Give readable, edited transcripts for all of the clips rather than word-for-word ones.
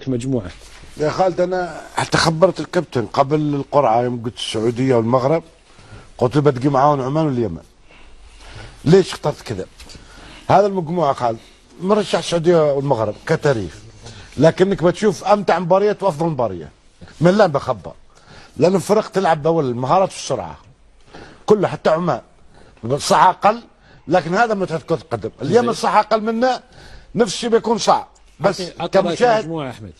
رايك المجموعه؟ يا خالد انا حتى خبرت الكابتن قبل القرعه يوم قلت السعوديه والمغرب، قلت بتقي معاهم عمان واليمن. ليش اخترت كذا؟ هذا المجموعه خالد مرشح السعوديه والمغرب كتاريخ، لكنك بتشوف امتع مباريات وافضل مباريات. من لا بخبر، لان الفرق تلعب باول المهارات والسرعه كله، حتى عمان صح اقل، لكن هذا متعه كره القدم. اليمن صح اقل منه، نفس الشيء بيكون صعب، بس كمشاهد. مجموعه احمد،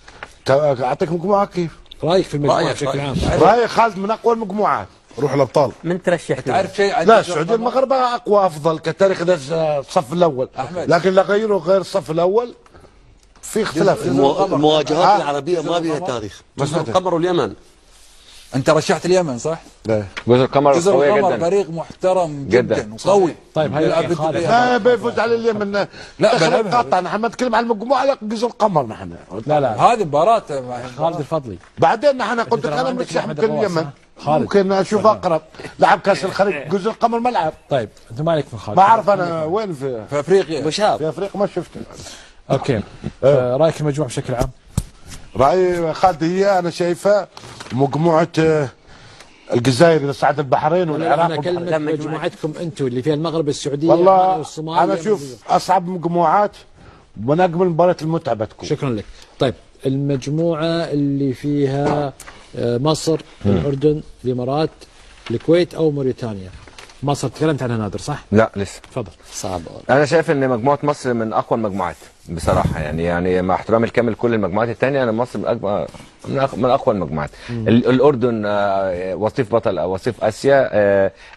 اعطيك مجموعه كيف؟ رايك في المجموعه بشكل عام؟ رايي خالد من اقوى المجموعات. روح الابطال. من ترشح تعرف شيء؟ لا السعوديه المغرب اقوى افضل كتاريخ الصف الاول، لكن لا غيروا غير الصف الاول في اختلاف. المواجهات العربيه ما بها تاريخ. جزر القمر واليمن. انت رشحت اليمن صح؟ لا جزر القمر جزر قويه القمر جدا، فريق محترم جدا وقوي. طيب هاي خالد ما بيفوز على اليمن. لا قطع، نحن ما نتكلم عن المجموعه، لا جزر القمر نحن. لا هذه مباراه خالد الفضلي. بعدين نحن قلت لك انا مرشح ممكن اليمن، ممكن اشوف اقرب. لعب كاس الخليج جزر القمر ملعب. طيب انت مالك في خالد؟ ما اعرف انا وين في افريقيا. في افريقيا ما شفته. اوكي رايك المجموعه بشكل عام؟ رايي خالد هي انا شايفها مجموعه الجزائر اذا صعد البحرين والعراق. انا اكلمك مجموعتكم انتم اللي فيها المغرب، السعوديه والله والصومال. انا اشوف اصعب مجموعات من اجمل مباريات المتعه بتكون. شكرا لك. طيب المجموعه اللي فيها مصر، الاردن، الامارات، الكويت او موريتانيا. مصر تكلمت عنها نادر صح؟ لا لسه. تفضل. صعب. انا شايف ان مجموعه مصر من اقوى المجموعات بصراحه، يعني مع احترامي الكامل كل المجموعات الثانيه، انا مصر من اقوى المجموعات. الاردن وصيف بطل او وصيف اسيا،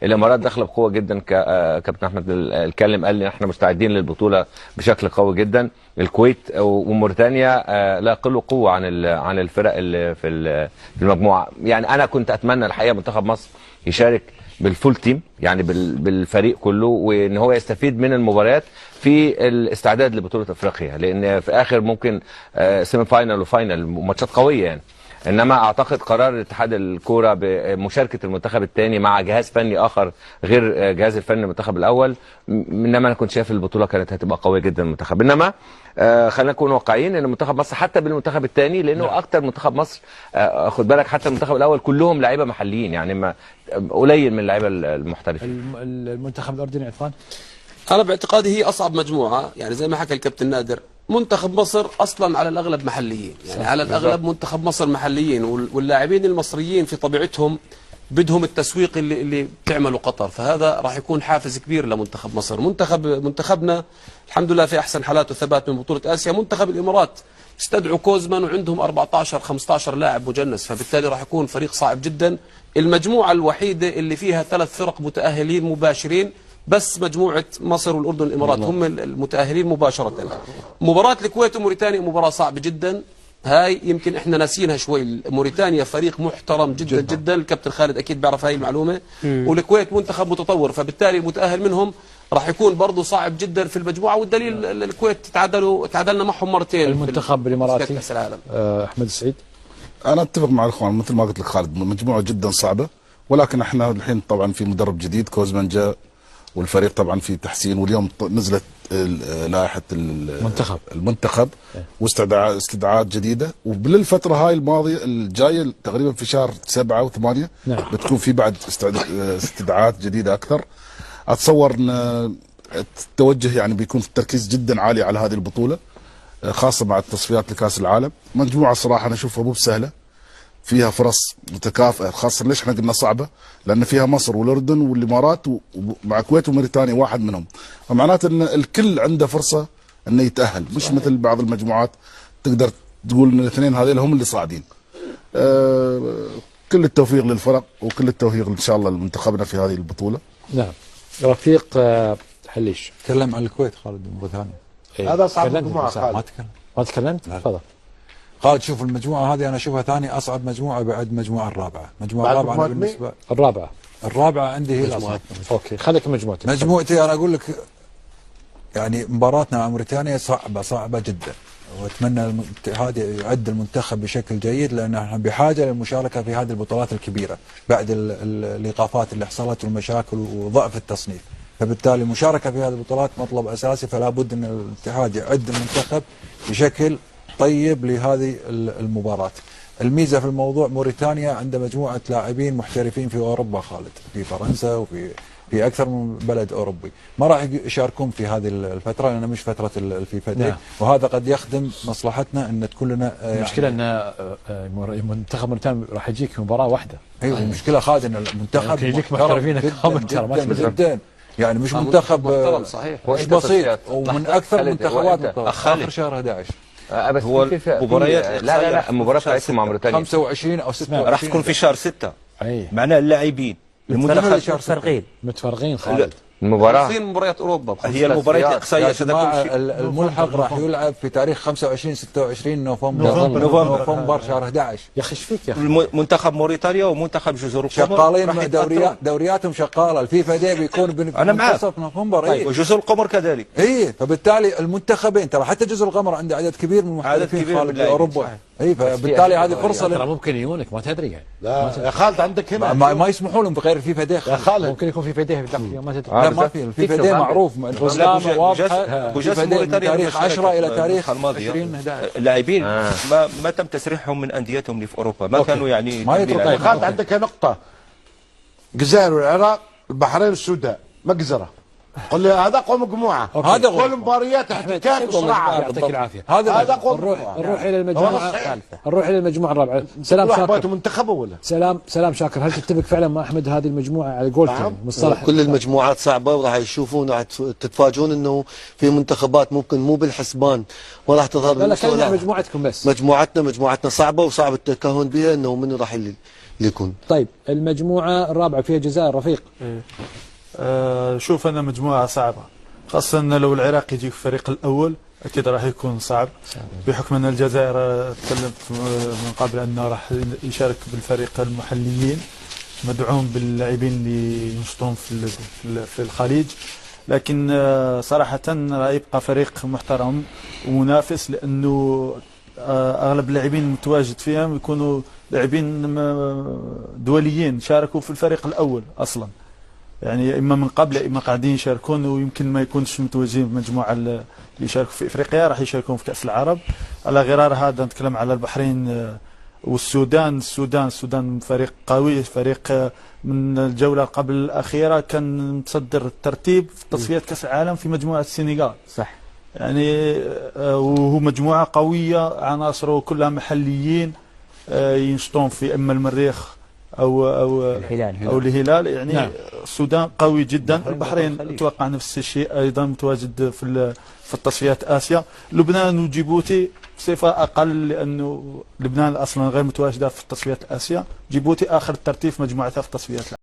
الامارات داخله بقوه جدا. كابتن احمد الكلم قال لي احنا مستعدين للبطوله بشكل قوي جدا. الكويت وموريتانيا لا يقلوا قوه عن الفرق اللي في المجموعه. يعني انا كنت اتمنى الحقيقه منتخب مصر يشارك بالفول تيم، يعني بالفريق كله، وان هو يستفيد من المباريات في الاستعداد لبطوله افريقيا، لان في اخر ممكن سيمي فاينل وفاينل ماتشات قويه يعني. انما اعتقد قرار اتحاد الكوره بمشاركه المنتخب الثاني مع جهاز فني اخر غير جهاز الفني المنتخب الاول، انما انا كنت شايف البطوله كانت هتبقى قويه جدا المنتخب. انما خلينا نكون واقعيين ان منتخب مصر حتى بالمنتخب الثاني، لانه اكتر منتخب مصر خد بالك حتى المنتخب الاول كلهم لعيبه محليين، يعني ما قليل من اللعيبه المحترفين. المنتخب الاردني عفان، انا باعتقادي هي اصعب مجموعه، يعني زي ما حكى الكابتن نادر. منتخب مصر اصلا على الاغلب محليين، يعني على الاغلب منتخب مصر محليين، واللاعبين المصريين في طبيعتهم بدهم التسويق اللي بتعمله قطر، فهذا راح يكون حافز كبير لمنتخب مصر. منتخبنا الحمد لله في احسن حالات وثبات من بطوله اسيا. منتخب الامارات استدعوا كوزمان وعندهم 14 15 لاعب مجنس، فبالتالي راح يكون فريق صعب جدا. المجموعه الوحيده اللي فيها 3 فرق متاهلين مباشرين، بس مجموعة مصر والأردن والإمارات هم المتأهلين مباشرة. مباراة الكويت وموريتانيا مباراة صعبة جدا، هاي يمكن احنا ناسينها شوي. موريتانيا فريق محترم جدا جدا، الكابتن خالد أكيد بيعرف هاي المعلومة. والكويت منتخب متطور، فبالتالي المتأهل منهم راح يكون برضه صعب جدا في المجموعة. والدليل الكويت تعادلنا معهم مرتين المنتخب الإماراتي. كأس العالم. أحمد السعيد. انا اتفق مع الاخوان مثل ما قلت لك خالد، مجموعه جدا صعبه، ولكن احنا الحين طبعا في مدرب جديد كوزمان جاء، والفريق طبعا في تحسين، واليوم نزلت لائحه المنتخب واستدعاءات جديده، وبالفتره هاي الماضيه الجايه تقريبا في شهر 7 و8 بتكون في بعد استدعاءات جديده اكثر. اتصور ان التوجه يعني بيكون في التركيز جدا عالي على هذه البطوله، خاصه مع التصفيات لكاس العالم. مجموعه صراحه انا اشوفها مو بسهله، فيها فرص متكافئه، خاصه ليش احنا قلنا صعبه؟ لان فيها مصر والاردن والامارات ومع الكويت وموريتانيا واحد منهم، فمعناته ان الكل عنده فرصه انه يتاهل، مش مثل بعض المجموعات تقدر تقول ان الاثنين هذول هم اللي صاعدين. كل التوفيق للفرق وكل التوفيق ان شاء الله لمنتخبنا في هذه البطوله. نعم. رفيق حليش. تكلم عن الكويت خالد مره ثانيه. هذا صعب مجموعه خالد. ما تكلمت؟ تفضل. خالد شوف المجموعه هذه انا اشوفها ثاني اصعب مجموعه بعد المجموعه الرابعه. المجموعه الرابعه بالنسبه الرابعه عندي هي الاصعب. اوكي خليك مجموعتك. مجموعتي انا اقول لك يعني مباراتنا مع موريتانيا صعبه جدا، واتمنى الاتحاد يعد المنتخب بشكل جيد، لان احنا بحاجه للمشاركه في هذه البطولات الكبيره بعد الايقافات اللي حصلت والمشاكل وضعف التصنيف، فبالتالي المشاركه في هذه البطولات مطلب اساسي، فلا بد ان الاتحاد يعد المنتخب بشكل طيب لهذه المباراة. الميزة في الموضوع موريتانيا عندها مجموعة لاعبين محترفين في أوروبا خالد، في فرنسا وفي أكثر من بلد أوروبي، ما راح يشاركون في هذه الفترة لأنها مش فترة الفيفا دي. نعم. وهذا قد يخدم مصلحتنا أن تكون لنا المشكلة أن منتخب موريتانيا راح يجيك مباراة واحدة. ايوه المشكلة خالد أن المنتخب يجيك محترفين جدا جدا، يعني مش منتخب محترم صحيح، مش بسيط، ومن أكثر المنتخبات آخر شهر 11. بس هو مباريات لا المباراة بتاعتكم مع موريتانيا 25 أو 26 راح تكون في شهر 6. أي معناه اللاعبين المنتخب متفرغين خالد. المباراة خمسين مباريات اوروبا هي المباريات الاقصائيه يا جماعة الملحق راح يلعب في تاريخ 25 26 نوفمبر شهر 11. يا اخي ايش فيك يا اخي؟ منتخب موريتانيا ومنتخب جزر القمر شغالين دورياتهم شغاله، الفيفا دي بيكون أنا معاك. بمنتصف نوفمبر. طيب وجزر القمر كذلك. فبالتالي المنتخبين ترى حتى جزر القمر عنده عدد كبير من المحترفين خالد في اوروبا. فبالتالي هذه فرصه ترى ممكن يجونك ما تدري يعني. لا يا خالد عندك هنا ما يسمحوا لهم بغير الفيفا دي. يا خالد ممكن يكون في فيديه ما تدري. لا ما في، الفيفا دي معروف رسامه واضحه. الفيفا دي من تاريخ 10 الى تاريخ 20 11. اللاعبين ما تم تسريحهم من انديتهم اللي في اوروبا، ما كانوا يعني ما يطلع. يا خالد عندك نقطة، الجزائر والعراق البحرين والسودان مجزرة، قل لي هذا اقوى مجموعة، هذا كل مباريات احتكاك وصراع. يعطيك العافيه. هذا اقوى نروح الى المجموعه الثالثه، نروح الى المجموعه الرابعه. سلام شاكر. منتخبه ولا سلام شاكر، هل تتفق فعلا مع احمد هذه المجموعه على قولته مصطلح كل المجموعات صعبه، وراح يشوفون راح تتفاجئون انه في منتخبات ممكن مو بالحسبان وراح تظهر. لا كلمة مجموعتكم بس. مجموعتنا صعبه وصعب التكهن بها انه من راح اللي يكون. طيب المجموعه الرابعه فيها الجزائر رفيق. شوف أنا مجموعة صعبة، خاصة لو العراق يجي في الفريق الأول أكيد راح يكون صعب، بحكم أن الجزائر تكلمت من قبل أنه راح يشارك بالفريق المحليين مدعوم باللاعبين اللي ينشطون في الخليج، لكن صراحة راح يبقى فريق محترم ومنافس، لأنه أغلب اللاعبين المتواجد فيهم يكونوا لاعبين دوليين شاركوا في الفريق الأول أصلا، يعني اما من قبل اما قاعدين يشاركون، ويمكن ما يكونش متواجدين بالمجموعه اللي يشاركوا في افريقيا، راح يشاركون في كاس العرب. على غرار هذا نتكلم على البحرين والسودان. السودان فريق قوي، فريق من الجوله قبل الاخيره كان متصدر الترتيب في تصفيات كاس العالم في مجموعه السنغال. صح. يعني وهو مجموعه قويه، عناصره كلها محليين ينشطون في اما المريخ او الهلال يعني. نعم. السودان قوي جدا. البحرين اتوقع نفس الشيء ايضا متواجد في التصفيات اسيا. لبنان وجيبوتي بصفه اقل، لانه لبنان اصلا غير متواجده في تصفيات اسيا. جيبوتي اخر الترتيب في مجموعتها في تصفيات